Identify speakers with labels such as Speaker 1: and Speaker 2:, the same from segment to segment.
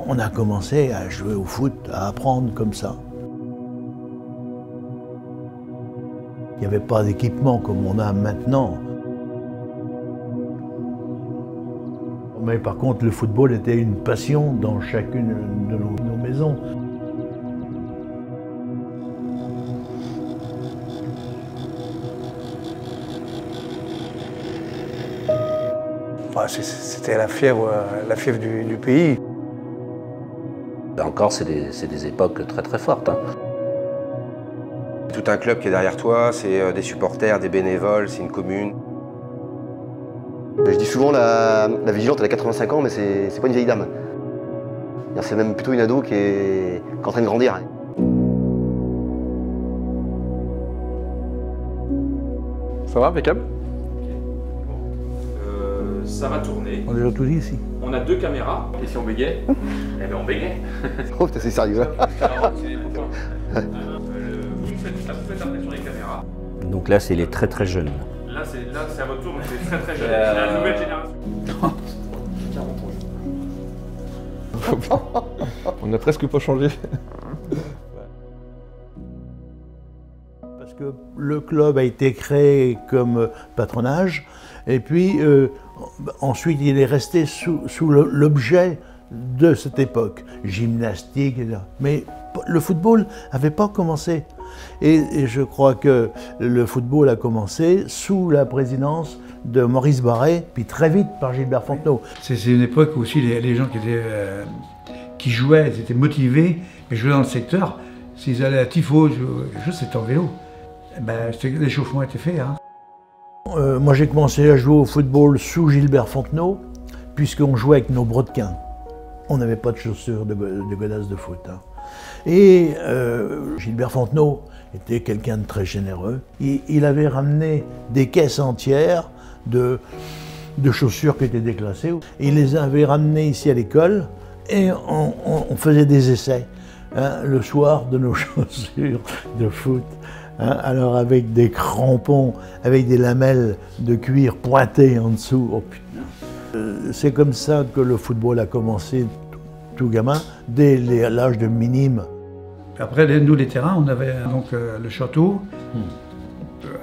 Speaker 1: On a commencé à jouer au foot, à apprendre comme ça. Il n'y avait pas d'équipement comme on a maintenant. Mais par contre, le football était une passion dans chacune de nos maisons.
Speaker 2: C'était la fièvre du pays.
Speaker 3: Encore, c'est des époques très très fortes. Hein.
Speaker 4: Tout un club qui est derrière toi, c'est des supporters, des bénévoles, c'est une commune.
Speaker 5: Je dis souvent la vigilante elle a 85 ans mais c'est pas une vieille dame. C'est même plutôt une ado qui est en train de grandir.
Speaker 2: Ça va, impeccable?
Speaker 6: Ça va tourner.
Speaker 1: On a déjà tout dit ici.
Speaker 6: On a 2 caméras. Et si on bégait? Eh bien on bégaye.
Speaker 5: Oh putain c'est sérieux là.
Speaker 6: Vous faites après sur les caméras.
Speaker 3: Donc là, c'est les très très jeunes.
Speaker 6: Là c'est à votre tour, mais c'est très très jeune. C'est la nouvelle génération.
Speaker 2: 40 ans. On n'a presque pas changé.
Speaker 1: Parce que le club a été créé comme patronage, et puis ensuite il est resté sous l'objet de cette époque, gymnastique, etc. Mais le football n'avait pas commencé. Et je crois que le football a commencé sous la présidence de Maurice Barré, puis très vite par Gilbert Fontenot.
Speaker 7: C'est une époque où aussi les gens qui jouaient, ils étaient motivés, mais jouaient dans le secteur. S'ils allaient à Tifo, c'était en vélo. L'échauffement était fait. Hein.
Speaker 1: Moi j'ai commencé à jouer au football sous Gilbert Fontenot, puisqu'on jouait avec nos brodequins. On n'avait pas de chaussures de godasses de foot. Hein. Et Gilbert Fontenot était quelqu'un de très généreux. Il avait ramené des caisses entières de chaussures qui étaient déclassées. Il les avait ramenées ici à l'école et on faisait des essais le soir de nos chaussures de foot. Alors avec des crampons, avec des lamelles de cuir pointées en dessous. Oh putain. C'est comme ça que le football a commencé tout gamin, dès l'âge de minime.
Speaker 7: Après, nous, les terrains, on avait donc le château.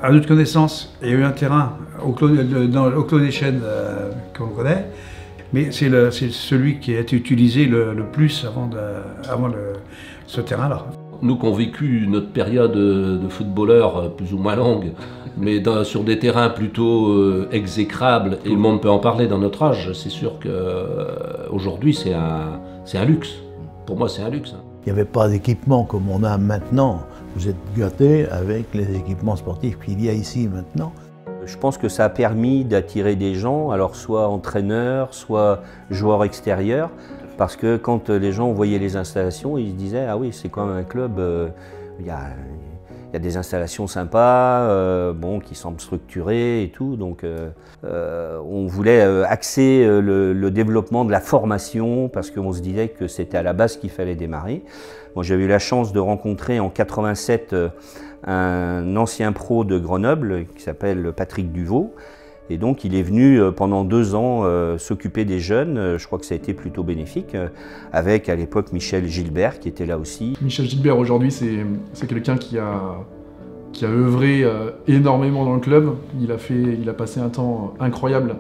Speaker 7: À notre connaissance, il y a eu un terrain au Clos des Chênes qu'on connaît, mais c'est celui qui a été utilisé le plus avant ce terrain-là.
Speaker 3: Nous qui avons vécu notre période de footballeur plus ou moins longue, mais sur des terrains plutôt exécrables, et le monde peut en parler dans notre âge, c'est sûr qu'aujourd'hui c'est un luxe. Pour moi c'est un luxe.
Speaker 1: Il n'y avait pas d'équipement comme on a maintenant. Vous êtes gâtés avec les équipements sportifs qu'il y a ici maintenant.
Speaker 3: Je pense que ça a permis d'attirer des gens, alors soit entraîneurs, soit joueurs extérieurs, parce que quand les gens voyaient les installations, ils se disaient « Ah oui, c'est quand même un club, il y a des installations sympas, qui semblent structurées et tout. » Donc on voulait axer le développement de la formation, parce qu'on se disait que c'était à la base qu'il fallait démarrer. Moi, j'avais eu la chance de rencontrer en 87 un ancien pro de Grenoble qui s'appelle Patrick Duvaux. Et donc il est venu pendant 2 ans s'occuper des jeunes. Je crois que ça a été plutôt bénéfique, avec à l'époque Michel Gilbert qui était là aussi.
Speaker 8: Michel Gilbert aujourd'hui c'est quelqu'un qui a œuvré énormément dans le club. Il a passé un temps incroyable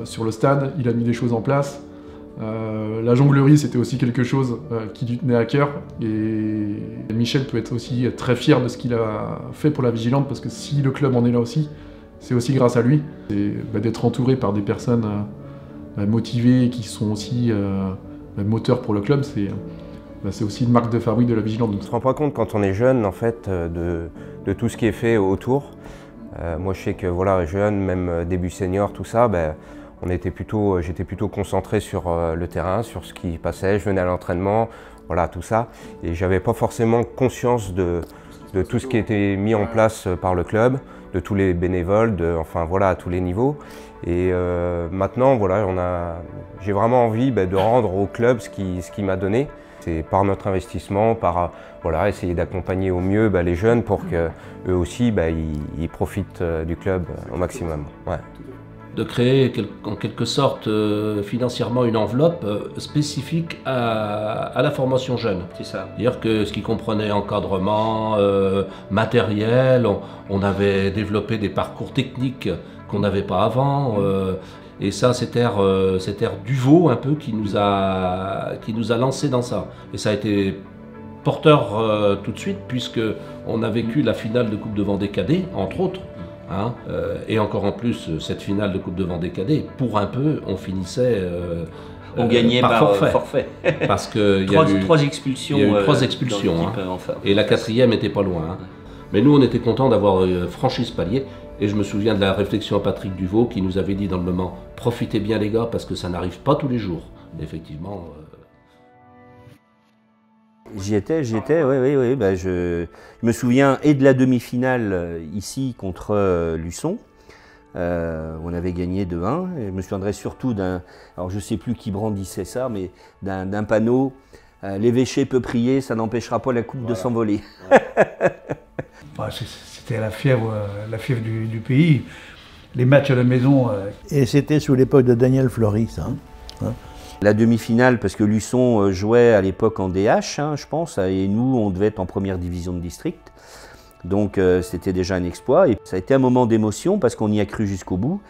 Speaker 8: sur le stade, il a mis des choses en place. La jonglerie c'était aussi quelque chose qui lui tenait à cœur, et Michel peut être aussi très fier de ce qu'il a fait pour la Vigilante, parce que si le club en est là aussi, c'est aussi grâce à lui. Et d'être entouré par des personnes motivées et qui sont aussi moteurs pour le club, c'est aussi une marque de fabrique de la Vigilante.
Speaker 4: On ne se rend pas compte quand on est jeune en fait de tout ce qui est fait autour. Moi je sais que voilà, jeune, même début senior, tout ça, j'étais plutôt concentré sur le terrain, sur ce qui passait, je venais à l'entraînement, voilà tout ça. Et j'avais pas forcément conscience de tout ce qui était mis en place par le club, de tous les bénévoles, enfin voilà, à tous les niveaux. Et maintenant, voilà, j'ai vraiment envie de rendre au club ce qu'il m'a donné. C'est par notre investissement, par essayer d'accompagner au mieux les jeunes pour qu'eux aussi ils profitent du club au maximum. Ouais.
Speaker 9: de créer en quelque sorte financièrement une enveloppe spécifique à la formation jeune.
Speaker 3: C'est ça.
Speaker 9: C'est-à-dire que ce qui comprenait encadrement, matériel, on avait développé des parcours techniques qu'on n'avait pas avant. Et ça, c'est Air Duvaux un peu qui nous a lancé dans ça. Et ça a été porteur tout de suite, puisqu'on a vécu la finale de Coupe de Vendée Cadet, entre autres. Hein, et encore en plus, cette finale de Coupe de Vendée Cadet, pour un peu, on finissait
Speaker 3: on gagnait par forfait.
Speaker 9: Parce qu'il y a eu
Speaker 3: 3 expulsions.
Speaker 9: Il y a eu 3 expulsions. Et la 4e n'était pas loin. Hein. Mais nous, on était contents d'avoir franchi ce palier. Et je me souviens de la réflexion à Patrick Duvaux qui nous avait dit dans le moment « Profitez bien les gars, parce que ça n'arrive pas tous les jours. » Effectivement...
Speaker 3: J'y étais, oui. Ben je me souviens et de la demi-finale ici contre Luçon. On avait gagné 2-1. Et je me souviendrai surtout alors je ne sais plus qui brandissait ça, mais d'un panneau « L'évêché peut prier, ça n'empêchera pas la coupe de s'envoler. »
Speaker 7: C'était la fièvre du pays. Les matchs à la maison...
Speaker 1: Et c'était sous l'époque de Daniel Floris, ça. Hein.
Speaker 3: La demi-finale, parce que Luçon jouait à l'époque en DH, hein, je pense, et nous, on devait être en première division de district. Donc c'était déjà un exploit. Et ça a été un moment d'émotion, parce qu'on y a cru jusqu'au bout.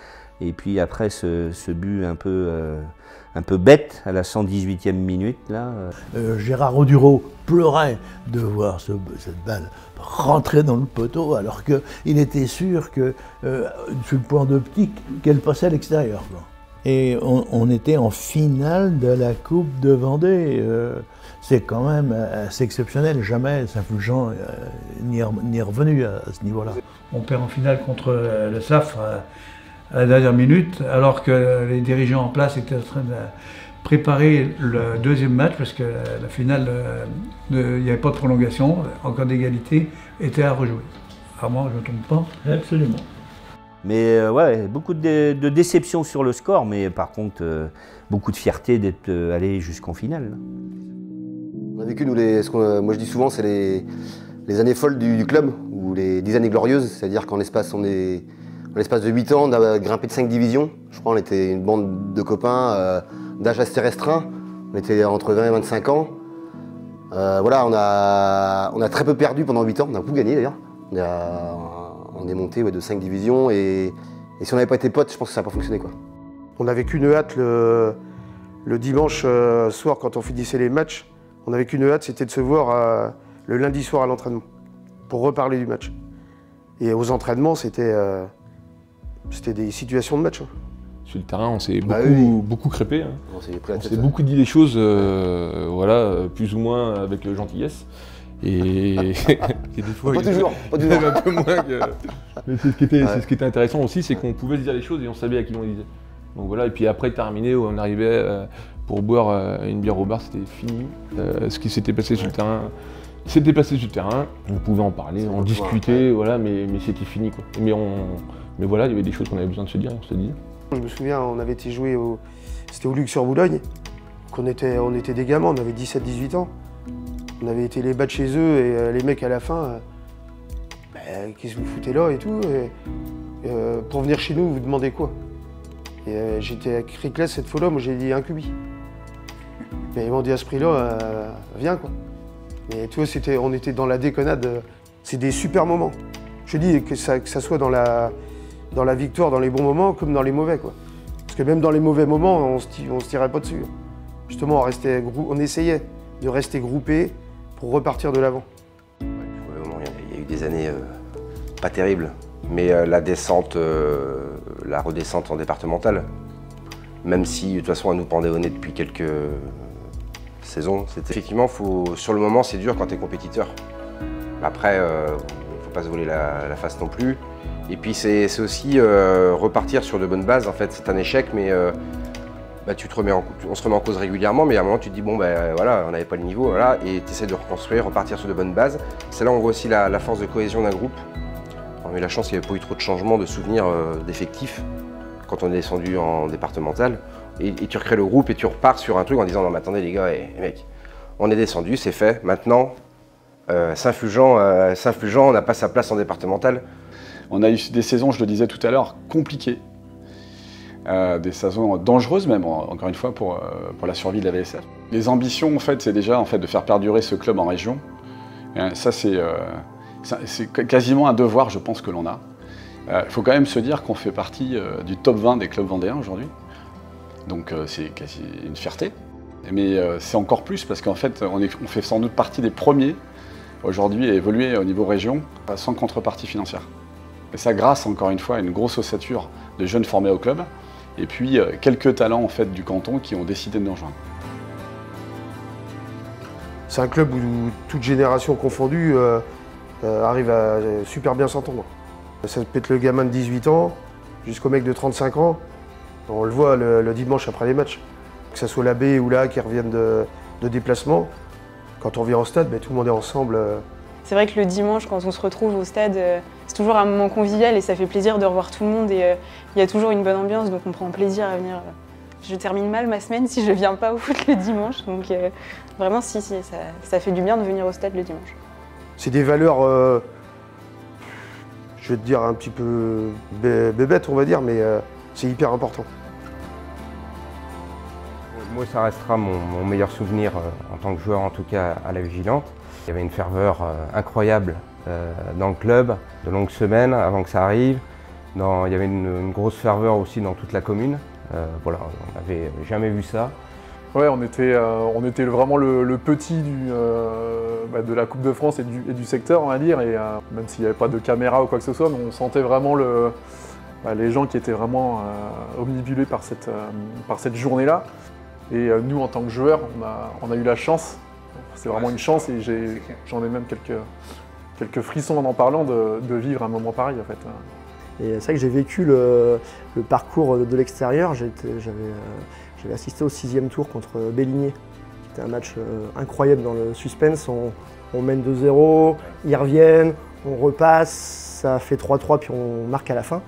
Speaker 3: Et puis après ce but un peu bête, à la 118e minute, là...
Speaker 1: Gérard Audureau pleurait de voir cette balle rentrer dans le poteau, alors qu'il était sûr que, sur le point d'optique, qu'elle passait à l'extérieur. Et on était en finale de la Coupe de Vendée. C'est quand même assez exceptionnel. Jamais Saint-Fulgent n'y est revenu à ce niveau-là.
Speaker 7: On perd en finale contre le SAF à la dernière minute, alors que les dirigeants en place étaient en train de préparer le deuxième match, parce que la finale, il n'y avait pas de prolongation, en cas d'égalité, était à rejouer. À moi, je ne me trompe pas.
Speaker 1: Absolument.
Speaker 3: Mais ouais, beaucoup de déception sur le score, mais par contre, beaucoup de fierté d'être allé jusqu'en finale.
Speaker 5: On a vécu, nous, moi je dis souvent, c'est les années folles du club, ou les 10 années glorieuses, c'est-à-dire qu'en l'espace de 8 ans, on a grimpé de 5 divisions. Je crois qu'on était une bande de copains d'âge assez restreint. On était entre 20 et 25 ans. Voilà, on a très peu perdu pendant 8 ans, on a beaucoup gagné d'ailleurs. On est monté de 5 divisions et si on n'avait pas été potes, je pense que ça n'a pas fonctionné, quoi.
Speaker 10: On n'avait qu'une hâte le dimanche soir quand on finissait les matchs. On n'avait qu'une hâte, c'était de se voir le lundi soir à l'entraînement pour reparler du match. Et aux entraînements, c'était des situations de match. Hein.
Speaker 2: Sur le terrain, on s'est beaucoup crêpé. Hein. On s'est beaucoup dit des choses, voilà, plus ou moins avec gentillesse. Et des fois,
Speaker 5: pas toujours.
Speaker 2: Un peu moins que... Mais c'est ce qui était intéressant aussi, c'est qu'on pouvait se dire les choses et on savait à qui on les disait. Donc voilà, et puis après terminé, on arrivait pour boire une bière au bar, c'était fini. Ce qui s'était passé sur le terrain, on pouvait en parler, en discuter, voilà, mais c'était fini, quoi. Mais voilà, il y avait des choses qu'on avait besoin de se dire, on se disait.
Speaker 10: Je me souviens, on avait été jouer c'était au Luxe-sur-Boulogne, on était des gamins, on avait 17-18 ans. On avait été les battre chez eux et les mecs à la fin, qu'est-ce que vous foutez là et tout, pour venir chez nous, vous demandez quoi? Et j'étais à Criclès cette fois-là, moi j'ai dit un cubi. Et ils m'ont dit à ce prix-là, viens quoi. Mais tu vois, on était dans la déconnade, c'est des super moments. Je dis que ça soit dans la victoire, dans les bons moments, comme dans les mauvais, quoi. Parce que même dans les mauvais moments, on se tirait pas dessus. Justement, on essayait de rester groupés pour repartir de l'avant.
Speaker 4: Ouais, il y a eu des années pas terribles, mais la redescente en départementale, même si de toute façon elle nous pendait au nez depuis quelques saisons, effectivement, sur le moment c'est dur quand tu es compétiteur. Après, faut pas se voler la face non plus. Et puis c'est aussi repartir sur de bonnes bases. En fait, c'est un échec, mais on se remet en cause régulièrement, mais à un moment tu te dis bon voilà, on n'avait pas le niveau, voilà, et tu essaies de reconstruire, repartir sur de bonnes bases. C'est là où on voit aussi la force de cohésion d'un groupe. On a eu la chance qu'il n'y avait pas eu trop de changements, de souvenirs d'effectifs quand on est descendu en départemental. Et tu recrées le groupe et tu repars sur un truc en disant non mais attendez les gars, mecs, on est descendu, c'est fait, maintenant Saint-Fulgent, on n'a pas sa place en départemental.
Speaker 11: On a eu des saisons, je le disais tout à l'heure, compliquées. des saisons dangereuses même, encore une fois, pour la survie de la VSF. Les ambitions, en fait, c'est déjà de faire perdurer ce club en région. Et ça, c'est quasiment un devoir, je pense, que l'on a. Il faut quand même se dire qu'on fait partie du top 20 des clubs vendéens aujourd'hui. Donc c'est quasi une fierté. Mais c'est encore plus parce qu'en fait, on fait sans doute partie des premiers aujourd'hui à évoluer au niveau région sans contrepartie financière. Et ça grâce, encore une fois, à une grosse ossature de jeunes formés au club et puis quelques talents en fait, du canton qui ont décidé de nous rejoindre.
Speaker 10: C'est un club où toute génération confondue arrive à super bien s'entendre. Ça peut être le gamin de 18 ans jusqu'au mec de 35 ans. On le voit le dimanche après les matchs. Que ce soit la B ou la A qui reviennent de déplacement, quand on vient au stade, tout le monde est ensemble.
Speaker 12: C'est vrai que le dimanche, quand on se retrouve au stade, c'est toujours un moment convivial et ça fait plaisir de revoir tout le monde et il y a toujours une bonne ambiance, donc on prend plaisir à venir. Je termine mal ma semaine si je viens pas au foot le dimanche, donc vraiment si, ça fait du bien de venir au stade le dimanche.
Speaker 10: C'est des valeurs, je vais te dire un petit peu bébêtes on va dire, mais c'est hyper important.
Speaker 4: Moi, ça restera mon meilleur souvenir en tant que joueur, en tout cas à la Vigilante. Il y avait une ferveur incroyable dans le club, de longues semaines avant que ça arrive. Il y avait une grosse ferveur aussi dans toute la commune. Voilà, on n'avait jamais vu ça.
Speaker 8: Ouais, on était vraiment le petit de la Coupe de France et du secteur, on va dire. Et même s'il n'y avait pas de caméra ou quoi que ce soit, mais on sentait vraiment les gens qui étaient vraiment omnibulés par cette journée-là. Et nous, en tant que joueurs, on a eu la chance, c'est vraiment une chance, et j'en ai même quelques frissons en parlant de vivre un moment pareil en fait.
Speaker 13: Et c'est vrai que j'ai vécu le parcours de l'extérieur. J'avais assisté au 6e tour contre Belligné, qui était un match incroyable dans le suspense. On mène 2-0, ils reviennent, on repasse, ça fait 3-3 puis on marque à la fin.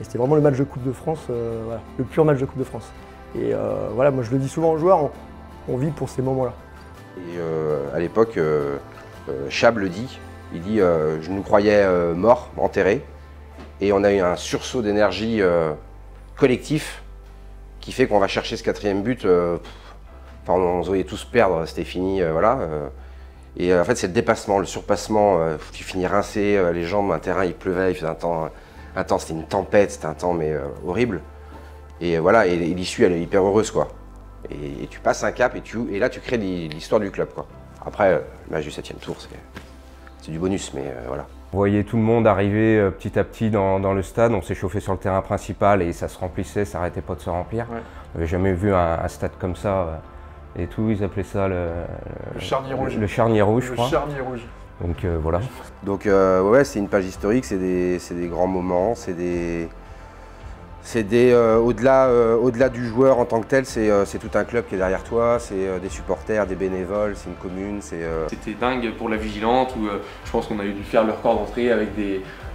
Speaker 13: Et c'était vraiment le match de Coupe de France, voilà, le pur match de Coupe de France. Et voilà, moi je le dis souvent aux joueurs, on vit pour ces moments-là.
Speaker 5: Et à l'époque, Chab le dit, il dit je nous croyais morts, enterrés, et on a eu un sursaut d'énergie collectif qui fait qu'on va chercher ce 4e but. On se voyait tous perdre, c'était fini, voilà. Et en fait c'est le dépassement, le surpassement, tu finis rincé, les jambes, un terrain il pleuvait, il faisait un temps, c'était une tempête, c'était un temps mais horrible. Et voilà, et l'issue elle est hyper heureuse quoi. Et tu passes un cap et là tu crées l'histoire du club quoi. Après, le match du 7e tour c'est du bonus, mais voilà.
Speaker 4: On voyait tout le monde arriver petit à petit dans le stade, on s'est chauffé sur le terrain principal et ça se remplissait, ça n'arrêtait pas de se remplir. Ouais. On n'avait jamais vu un stade comme ça et tout, ils appelaient ça le
Speaker 8: Charnier Rouge.
Speaker 4: Le Charnier Rouge, je crois.
Speaker 8: Le Charnier Rouge.
Speaker 4: Donc voilà.
Speaker 5: Donc ouais, c'est une page historique, c'est des grands moments, au-delà du joueur en tant que tel, c'est tout un club qui est derrière toi, c'est des supporters, des bénévoles, c'est une commune.
Speaker 2: C'était dingue pour la Vigilante où je pense qu'on a dû faire le record d'entrée avec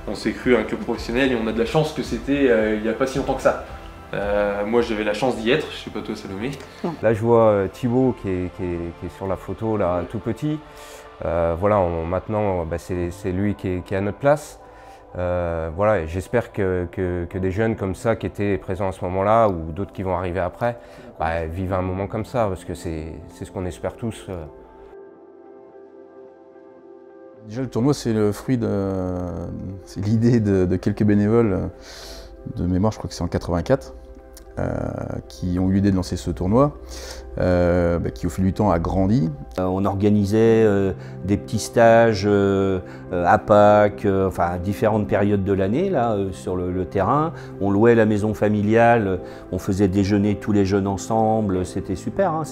Speaker 2: on s'est cru un club professionnel et on a de la chance que c'était il n'y a pas si longtemps que ça. Moi j'avais la chance d'y être, je sais pas toi Salomé.
Speaker 4: Là je vois Thibaut qui est sur la photo là, tout petit. Voilà, maintenant c'est lui qui est à notre place. Voilà, j'espère que des jeunes comme ça qui étaient présents à ce moment-là ou d'autres qui vont arriver après vivent un moment comme ça parce que c'est ce qu'on espère tous.
Speaker 14: Déjà le tournoi c'est le fruit c'est l'idée de quelques bénévoles de mémoire, je crois que c'est en 84, qui ont eu l'idée de lancer ce tournoi, qui au fil du temps a grandi.
Speaker 3: On organisait des petits stages à Pâques, enfin à différentes périodes de l'année là sur le terrain. On louait la maison familiale, on faisait déjeuner tous les jeunes ensemble, c'était super. Hein,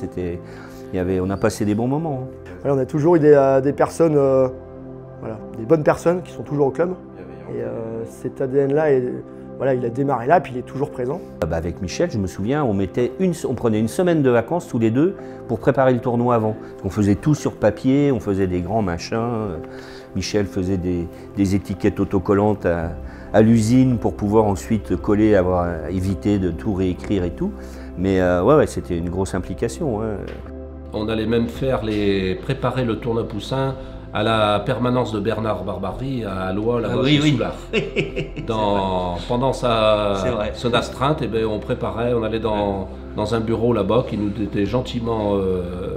Speaker 3: on a passé des bons moments. Hein.
Speaker 13: Voilà, on a toujours eu des personnes, voilà, des bonnes personnes qui sont toujours au club. Et cet ADN-là voilà, il a démarré là, puis il est toujours présent.
Speaker 3: Avec Michel, je me souviens, on prenait une semaine de vacances tous les deux pour préparer le tournoi avant. On faisait tout sur papier, on faisait des grands machins. Michel faisait des étiquettes autocollantes à l'usine pour pouvoir ensuite coller, éviter de tout réécrire et tout. Mais ouais, c'était une grosse implication. Ouais.
Speaker 9: On allait même préparer le tournoi Poussin à la permanence de Bernard Barbarie à Lois, là-bas,
Speaker 3: oui, oui.
Speaker 9: Pendant son astreinte, eh ben, on préparait, on allait dans un bureau là-bas qui nous était gentiment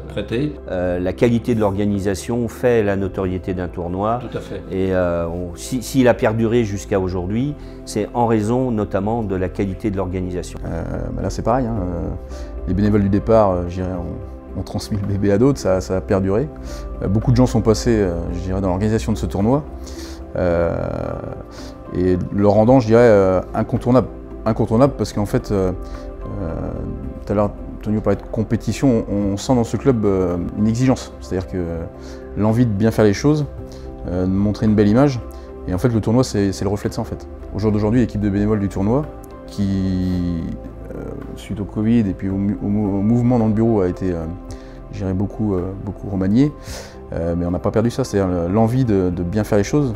Speaker 9: prêté.
Speaker 3: La qualité de l'organisation fait la notoriété d'un tournoi.
Speaker 9: Tout à fait.
Speaker 3: Et s'il a perduré jusqu'à aujourd'hui, c'est en raison notamment de la qualité de l'organisation.
Speaker 14: Là c'est pareil, hein. Les bénévoles du départ, je dirais, ont transmis le bébé à d'autres, ça a perduré. Beaucoup de gens sont passés, je dirais, dans l'organisation de ce tournoi. Et le rendant, je dirais, incontournable. Incontournable parce qu'en fait, tout à l'heure, Tonio parlait de compétition, on sent dans ce club une exigence. C'est-à-dire que l'envie de bien faire les choses, de montrer une belle image. Et en fait, le tournoi, c'est le reflet de ça en fait. Au jour d'aujourd'hui, l'équipe de bénévoles du tournoi, qui, suite au Covid et puis au mouvement dans le bureau, a été, je dirais, beaucoup remanié. Mais on n'a pas perdu ça, c'est-à-dire l'envie de bien faire les choses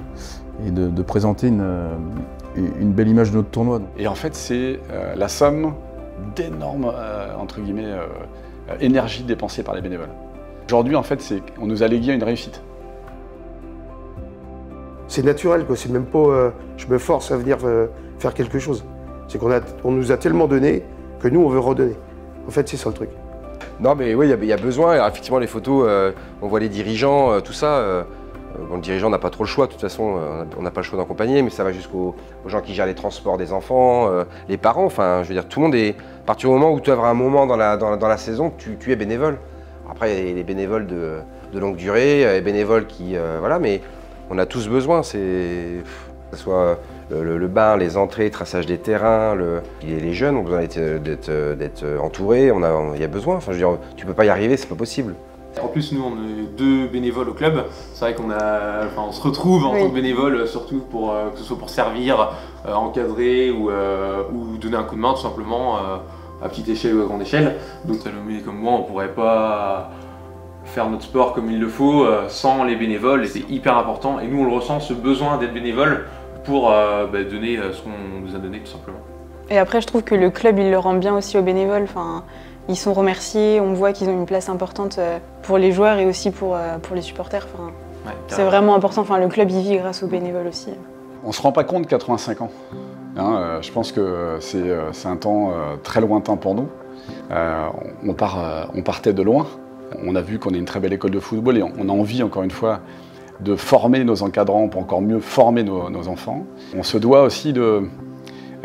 Speaker 14: et de présenter une belle image de notre tournoi.
Speaker 11: Et en fait, c'est la somme d'énormes, entre guillemets, énergie dépensée par les bénévoles. Aujourd'hui, en fait, on nous a légué une réussite.
Speaker 10: C'est naturel, quoi. C'est même pas je me force à venir faire quelque chose. C'est qu'on nous a tellement donné que nous, on veut redonner. En fait, c'est ça le truc.
Speaker 5: Non, mais oui, il y a besoin. Alors, effectivement, les photos, on voit les dirigeants, tout ça. Bon, le dirigeant n'a pas trop le choix, de toute façon, on n'a pas le choix d'accompagner, mais ça va jusqu'aux gens qui gèrent les transports des enfants, les parents, enfin, je veux dire, tout le monde est... À partir du moment où tu as un moment dans la saison, tu es bénévole. Après, il y a les bénévoles de longue durée, les bénévoles qui... voilà, mais on a tous besoin, que ce soit le bain, les entrées, traçage des terrains, les jeunes ont besoin d'être entourés, il y a besoin, enfin, je veux dire, tu peux pas y arriver, c'est pas possible.
Speaker 2: En plus, nous, on est 2 bénévoles au club. C'est vrai on se retrouve en tant que bénévole, surtout que ce soit pour servir, encadrer ou donner un coup de main, tout simplement, à petite échelle ou à grande échelle. Donc, Salomé comme moi, on ne pourrait pas faire notre sport comme il le faut sans les bénévoles. Et c'est hyper important. Et nous, on le ressent, ce besoin d'être bénévole pour donner ce qu'on nous a donné, tout simplement.
Speaker 12: Et après, je trouve que le club, il le rend bien aussi aux bénévoles. Enfin, ils sont remerciés, on voit qu'ils ont une place importante pour les joueurs et aussi pour les supporters. Enfin, ouais, c'est vraiment important. Enfin, le club, il vit grâce aux bénévoles aussi.
Speaker 11: On ne se rend pas compte, 85 ans. Hein, je pense que c'est un temps très lointain pour nous. On partait de loin. On a vu qu'on est une très belle école de football et on a envie, encore une fois, de former nos encadrants pour encore mieux former nos enfants. On se doit aussi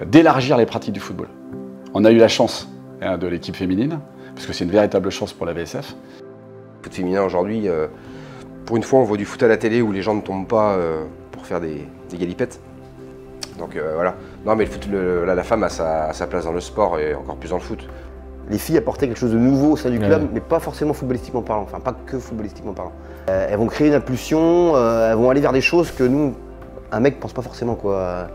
Speaker 11: d'élargir les pratiques du football. On a eu la chance de l'équipe féminine, parce que c'est une véritable chance pour la VSF.
Speaker 5: Le foot féminin aujourd'hui, pour une fois on voit du foot à la télé où les gens ne tombent pas pour faire des galipettes. Donc voilà. Non mais le foot, la femme a sa place dans le sport et encore plus dans le foot. Les filles apportaient quelque chose de nouveau au sein du club, mais pas forcément footballistiquement parlant, enfin pas que footballistiquement parlant. Elles vont créer une impulsion, elles vont aller vers des choses que nous, un mec pense pas forcément quoi.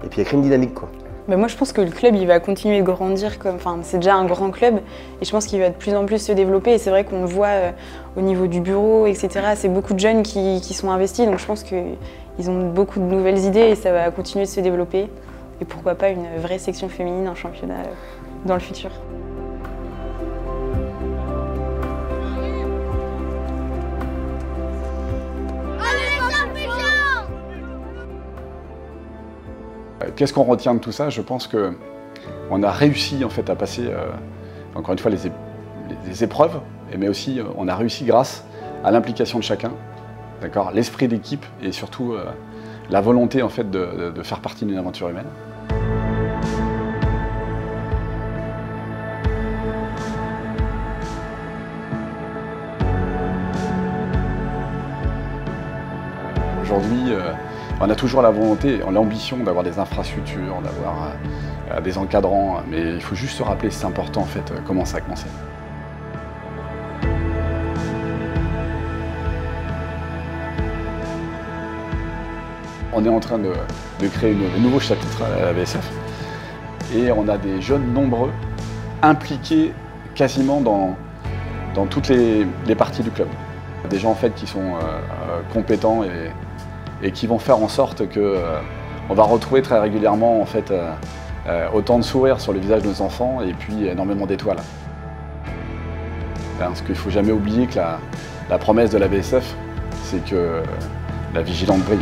Speaker 5: Et puis il y a créé une dynamique quoi.
Speaker 12: Mais moi je pense que le club il va continuer de grandir, c'est déjà un grand club et je pense qu'il va de plus en plus se développer et c'est vrai qu'on le voit au niveau du bureau, etc. C'est beaucoup de jeunes qui sont investis donc je pense qu'ils ont beaucoup de nouvelles idées et ça va continuer de se développer et pourquoi pas une vraie section féminine en championnat dans le futur.
Speaker 11: Qu'est-ce qu'on retient de tout ça? Je pense qu'on a réussi en fait à passer, encore une fois, les épreuves, mais aussi on a réussi grâce à l'implication de chacun, l'esprit d'équipe et surtout la volonté en fait, de faire partie d'une aventure humaine. Aujourd'hui, on a toujours la volonté, l'ambition d'avoir des infrastructures, d'avoir des encadrants, mais il faut juste se rappeler, c'est important en fait, comment ça a commencé. On est en train de créer de nouveaux chapitres à la VSF et on a des jeunes nombreux impliqués quasiment dans toutes les parties du club. Des gens en fait qui sont compétents et qui vont faire en sorte qu'on va retrouver très régulièrement en fait, autant de sourires sur le visage de nos enfants et puis énormément d'étoiles. Parce qu'il ne faut jamais oublier que la promesse de la VSF, c'est que la vigilante brille.